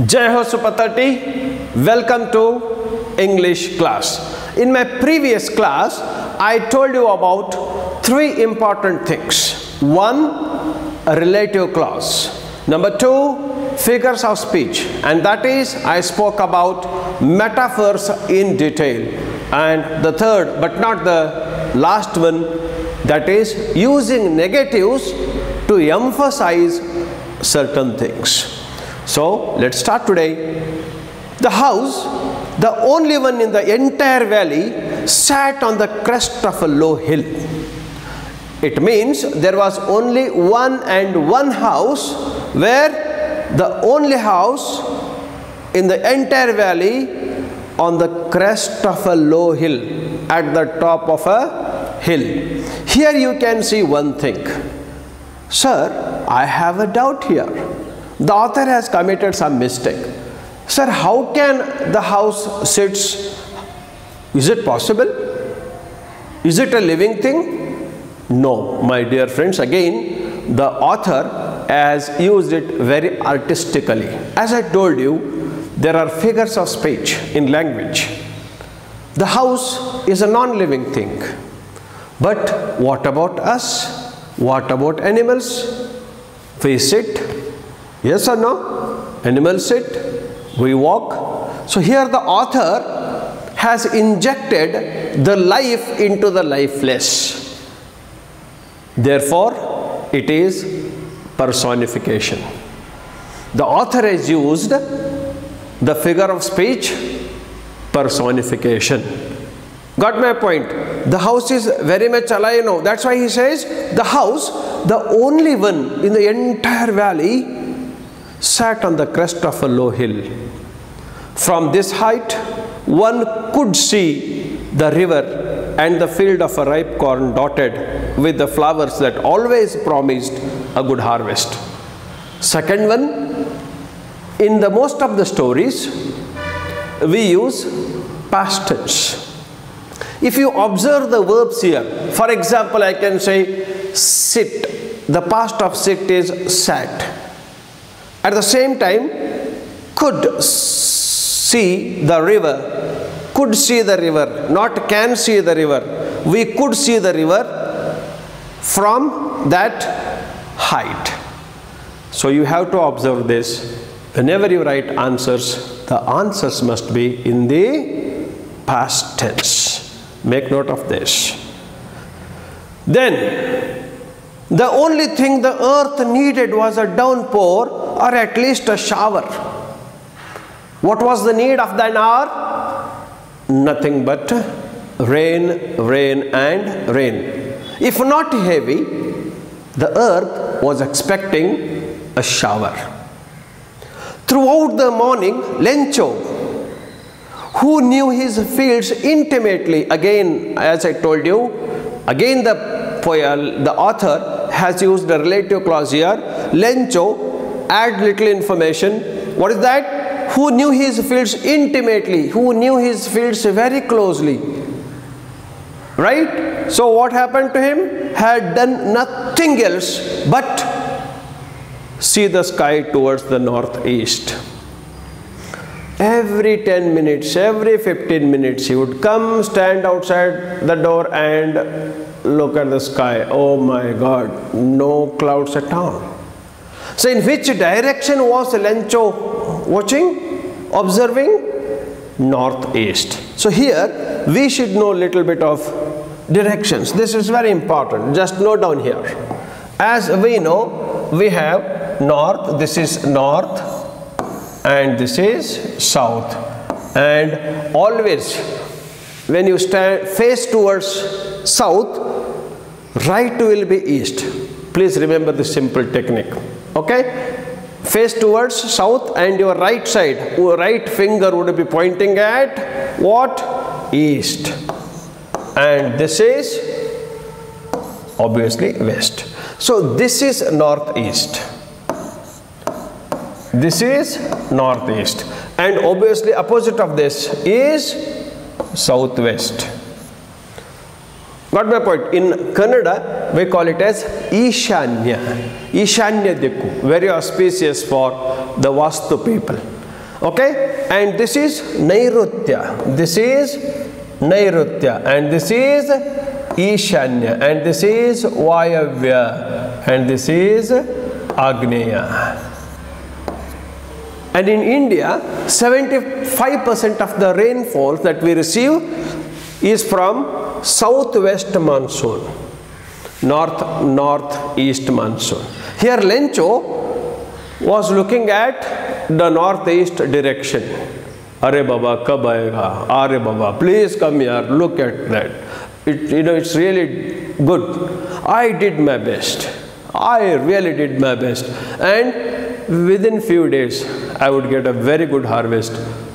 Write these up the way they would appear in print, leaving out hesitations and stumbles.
Jai Ho Supatati, welcome to English class. In my previous class, I told you about three important things. One, a relative clause. Number two, figures of speech. And that is, I spoke about metaphors in detail. And the third, but not the last one, that is using negatives to emphasize certain things. So let's start today. The house, the only one in the entire valley, sat on the crest of a low hill. It means there was only one and one house, where the only house in the entire valley on the crest of a low hill, at the top of a hill. Here you can see one thing. Sir, I have a doubt here. The author has committed some mistake. Sir, how can the house sits? Is it possible? Is it a living thing? No, my dear friends. Again, the author has used it very artistically. As I told you, there are figures of speech in language. The house is a non-living thing. But what about us? What about animals? We sit. Yes or no? Animals sit. We walk. So here the author has injected the life into the lifeless. Therefore, it is personification. The author has used the figure of speech, personification. Got my point? The house is very much alive now. That's why he says the house, the only one in the entire valley, sat on the crest of a low hill. From this height, one could see the river and the field of a ripe corn dotted with the flowers that always promised a good harvest. Second one, in the most of the stories, we use past tense. If you observe the verbs here, for example, I can say sit. The past of sit is sat. At the same time, could see the river. Could see the river, not can see the river. We could see the river from that height. So you have to observe this. Whenever you write answers, the answers must be in the past tense. Make note of this. Then, the only thing the earth needed was a downpour, or at least a shower. What was the need of that hour? Nothing but rain, rain and rain. If not heavy, the earth was expecting a shower. Throughout the morning, Lencho, who knew his fields intimately, again, as I told you, again the author has used a relative clause here. Lencho, add little information. What is that? Who knew his fields intimately, who knew his fields very closely. Right? So what happened to him? Had done nothing else but see the sky towards the northeast. Every 10 minutes, every 15 minutes, he would come, stand outside the door and look at the sky. Oh my God, no clouds at all. So in which direction was Lencho watching, observing? Northeast. So here we should know a little bit of directions. This is very important. Just note down here. As we know, we have north, this is north, and this is south. And always when you face towards south, right will be east. Please remember this simple technique. Okay? Face towards south and your right side, your right finger would be pointing at what? East. And this is obviously west. So this is northeast. This is northeast. And obviously opposite of this is southwest. Got my point? In Kannada, we call it as Ishanya. Ishanya Dikku. Very auspicious for the Vastu people. Okay, and this is Nairutya, this is Nairutya, and this is Ishanya, and this is Vayavya, and this is Agneya. And in India, 75% of the rainfall that we receive is from southwest monsoon, northeast monsoon. Here Lencho was looking at the northeast direction. Are Baba, kab aayega? Are Baba, please come here, look at that. It's really good. I did my best. I really did my best. And within few days, I would get a very good harvest.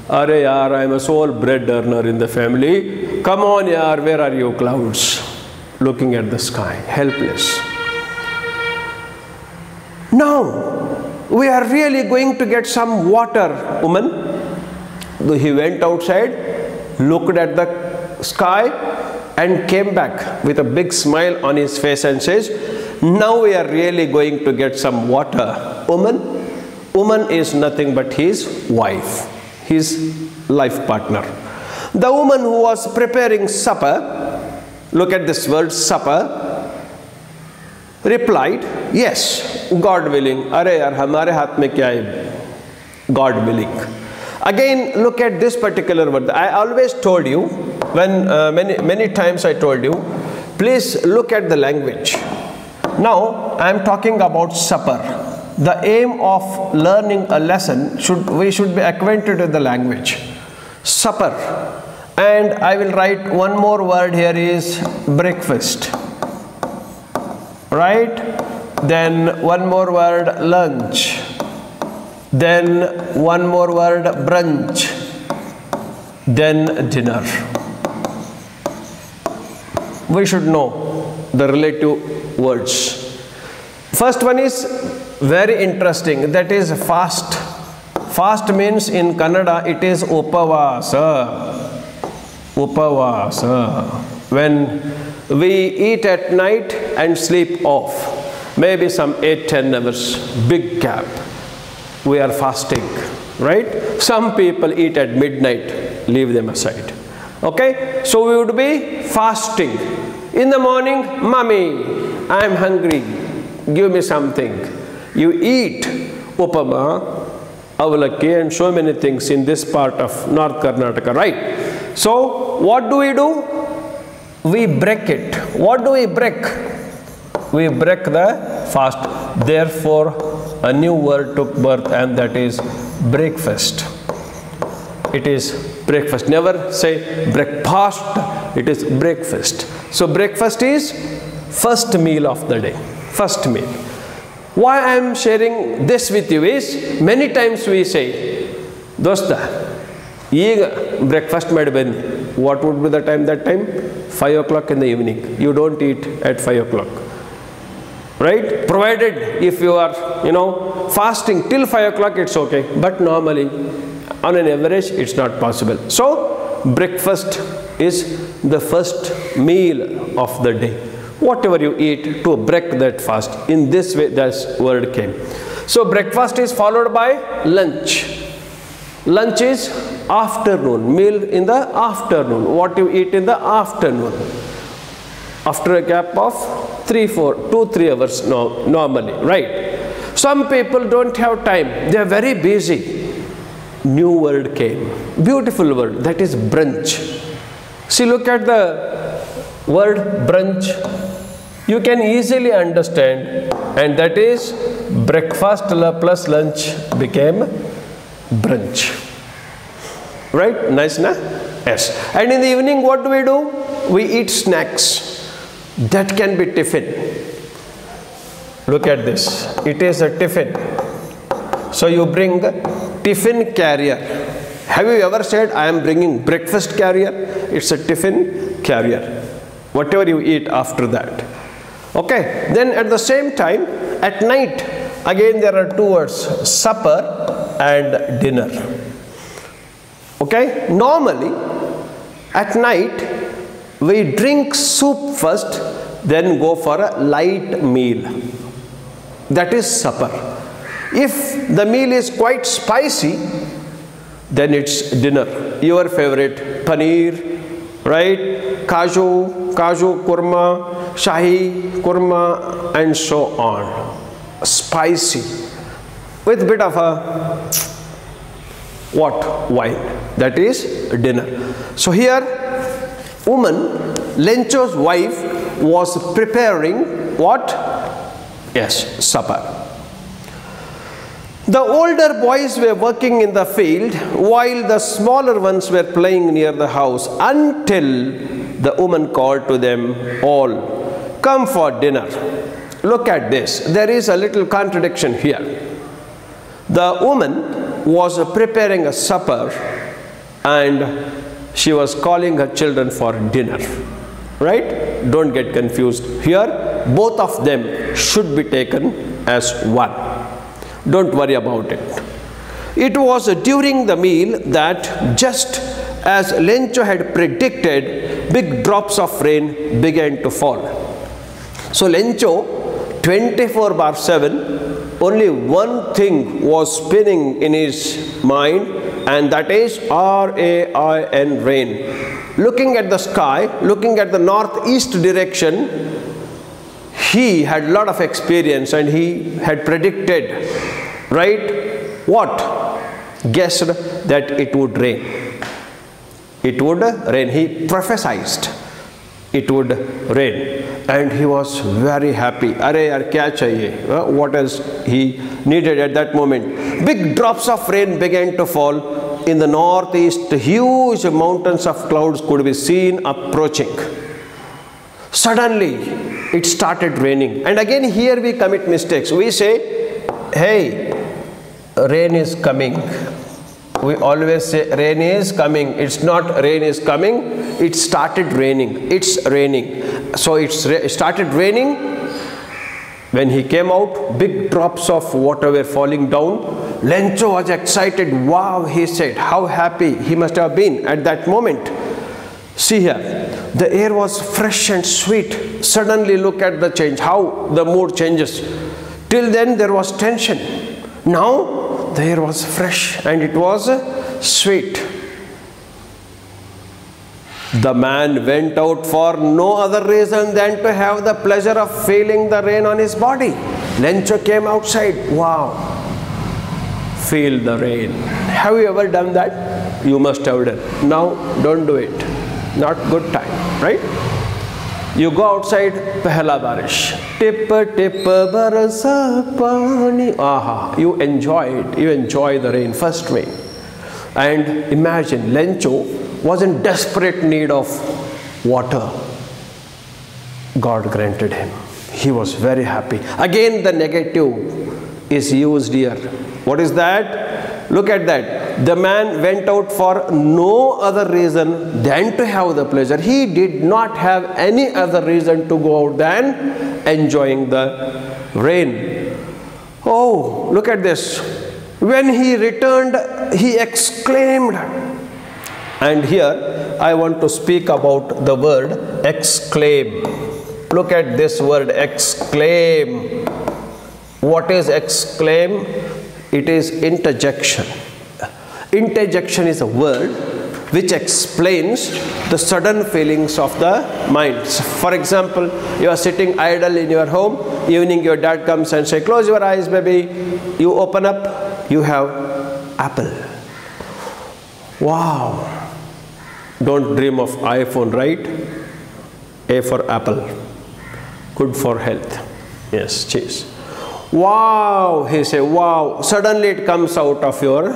Are yaar, I am a sole bread earner in the family. Come on yaar, where are you clouds? Looking at the sky, helpless. Now, we are really going to get some water, woman. He went outside, looked at the sky, and came back with a big smile on his face and says, now we are really going to get some water, woman. Woman is nothing but his wife, his life partner. The woman who was preparing supper, look at this word supper, replied, yes, God willing. Are yaar, hamare haath mein kya hai? God willing. Again, look at this particular word. I always told you, when many times I told you, please look at the language. Now, I am talking about supper. The aim of learning a lesson, we should be acquainted with the language. Supper. And I will write one more word here is breakfast. Right? Then one more word lunch. Then one more word brunch. Then dinner. We should know the relative words. First one is very interesting, that is fast. Fast means in Kannada it is upavasa. Upavasa. When we eat at night and sleep off, maybe some 8-10 hours, big gap, we are fasting, right? Some people eat at midnight, leave them aside. Okay, so we would be fasting. In the morning, mommy, I am hungry, give me something. You eat upama, avalakki and so many things in this part of North Karnataka, right? So what do? We break it. What do we break? We break the fast. Therefore, a new word took birth, and that is breakfast. It is breakfast. Never say breakfast. It is breakfast. So breakfast is first meal of the day. First meal. Why I am sharing this with you is, many times we say, Dosta, ಈಗ breakfast ಮಾಡಿ ಬನ್ನಿ. What would be the time that time? 5 o'clock in the evening. You don't eat at 5 o'clock. Right? Provided if you are, fasting till 5 o'clock, it's okay. But normally, on an average, it's not possible. So, breakfast is the first meal of the day. Whatever you eat to break that fast. In this way, this word came. So, breakfast is followed by lunch. Lunch is afternoon, meal in the afternoon. What you eat in the afternoon. After a gap of 2-3 hours normally, right? Some people don't have time. They are very busy. New word came. Beautiful word. That is brunch. See, look at the word brunch. You can easily understand, and that is breakfast plus lunch became brunch. Right? Nice, na? Yes. And in the evening, what do? We eat snacks. That can be tiffin. Look at this. It is a tiffin. So you bring tiffin carrier. Have you ever said, I am bringing breakfast carrier? It's a tiffin carrier. Whatever you eat after that. Okay. Then at the same time, at night, again there are two words, supper and dinner. Okay. Normally, at night, we drink soup first, then go for a light meal. That is supper. If the meal is quite spicy, Then it's dinner. Your favorite, paneer, right? Kaju kurma, shahi kurma, and so on. Spicy, with bit of a what? Wine. That is dinner. So here, woman, Lencho's wife, was preparing what? Yes, supper. The older boys were working in the field while the smaller ones were playing near the house, until the woman called to them all, "Come for dinner." Look at this. There is a little contradiction here. The woman was preparing a supper and she was calling her children for dinner. Right? Don't get confused. Here, both of them should be taken as one. Don't worry about it. It was during the meal that, just as Lencho had predicted, big drops of rain began to fall. So Lencho, 24/7, only one thing was spinning in his mind, and that is R-A-I-N, rain. Looking at the sky, looking at the northeast direction, he had a lot of experience and he had predicted, right? What? Guessed that it would rain. It would rain. He prophesied it would rain. And he was very happy. Arey yaar, kya chahiye? What else he needed at that moment? Big drops of rain began to fall. In the northeast, huge mountains of clouds could be seen approaching. Suddenly, it started raining. And again, here we commit mistakes. We say, hey, rain is coming. We always say rain is coming. It's not rain is coming. It started raining. It's raining. So it started raining. When he came out, big drops of water were falling down. Lencho was excited. Wow, he said. How happy he must have been at that moment. See here. The air was fresh and sweet. Suddenly look at the change. How the mood changes. Till then there was tension. Now the air was fresh and it was sweet. The man went out for no other reason than to have the pleasure of feeling the rain on his body. Lencho came outside. Wow. Feel the rain. Have you ever done that? You must have done. Now don't do it. Not good time, right? You go outside, pehla barish. Tip tip barasa pani. Aha. You enjoy it. You enjoy the rain, first rain. And imagine, Lencho was in desperate need of water. God granted him. He was very happy. Again, the negative is used here. What is that? Look at that. The man went out for no other reason than to have the pleasure. He did not have any other reason to go out than enjoying the rain. Oh, look at this. When he returned, he exclaimed. And here I want to speak about the word exclaim. Look at this word exclaim. What is exclaim? It is interjection. Interjection is a word which explains the sudden feelings of the mind. So for example, you are sitting idle in your home, evening your dad comes and say, close your eyes baby. You open up, you have apple. Wow. Don't dream of iPhone, right? A for apple. Good for health. Yes, cheese. Wow, he said, wow. Suddenly it comes out of your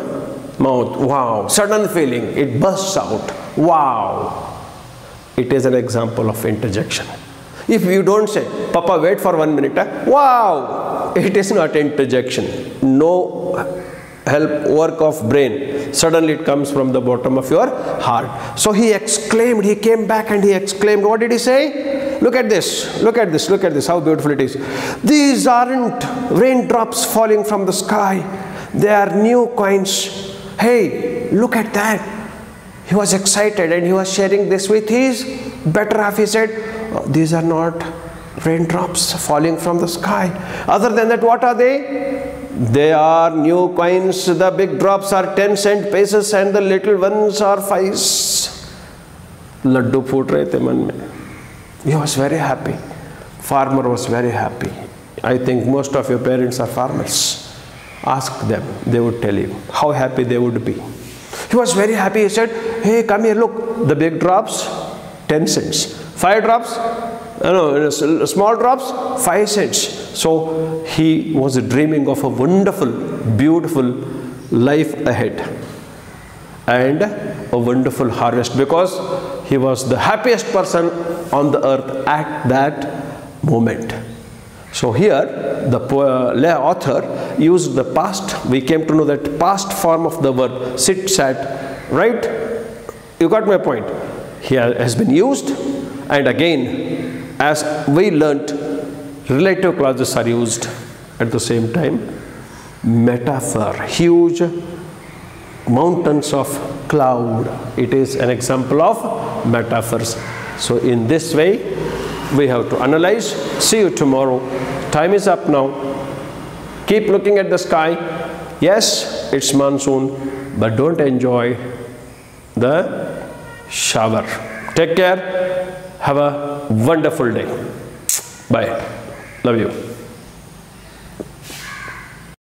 mouth. Wow. Sudden feeling. It bursts out. Wow. It is an example of interjection. If you don't say, Papa, wait for 1 minute. Wow. It is not interjection. No help, work of brain. Suddenly it comes from the bottom of your heart. So he exclaimed, he came back and he exclaimed. What did he say? Look at this, look at this, look at this, how beautiful it is. These aren't raindrops falling from the sky. They are new coins. Hey, look at that. He was excited and he was sharing this with his better half. He said, oh, these are not raindrops falling from the sky. Other than that, what are they? They are new coins. The big drops are 10-cent pieces and the little ones are 5s. Laddu फूट रहे थे मन में. He was very happy. Farmer was very happy. I think most of your parents are farmers. Ask them, they would tell you how happy they would be. He was very happy. He said, hey, come here, look, the big drops, 10 cents. 5 drops, small drops, 5 cents. So he was dreaming of a wonderful, beautiful life ahead and a wonderful harvest, because he was the happiest person on the earth at that moment. So here the author used the past. We came to know that past form of the verb sit, sat, right? You got my point. Here has been used, and again, as we learnt, relative clauses are used at the same time. Metaphor, huge mountains of cloud. It is an example of metaphors. So in this way, we have to analyze. See you tomorrow. Time is up now. Keep looking at the sky. Yes, it's monsoon, but don't enjoy the shower. Take care. Have a wonderful day. Bye. Love you.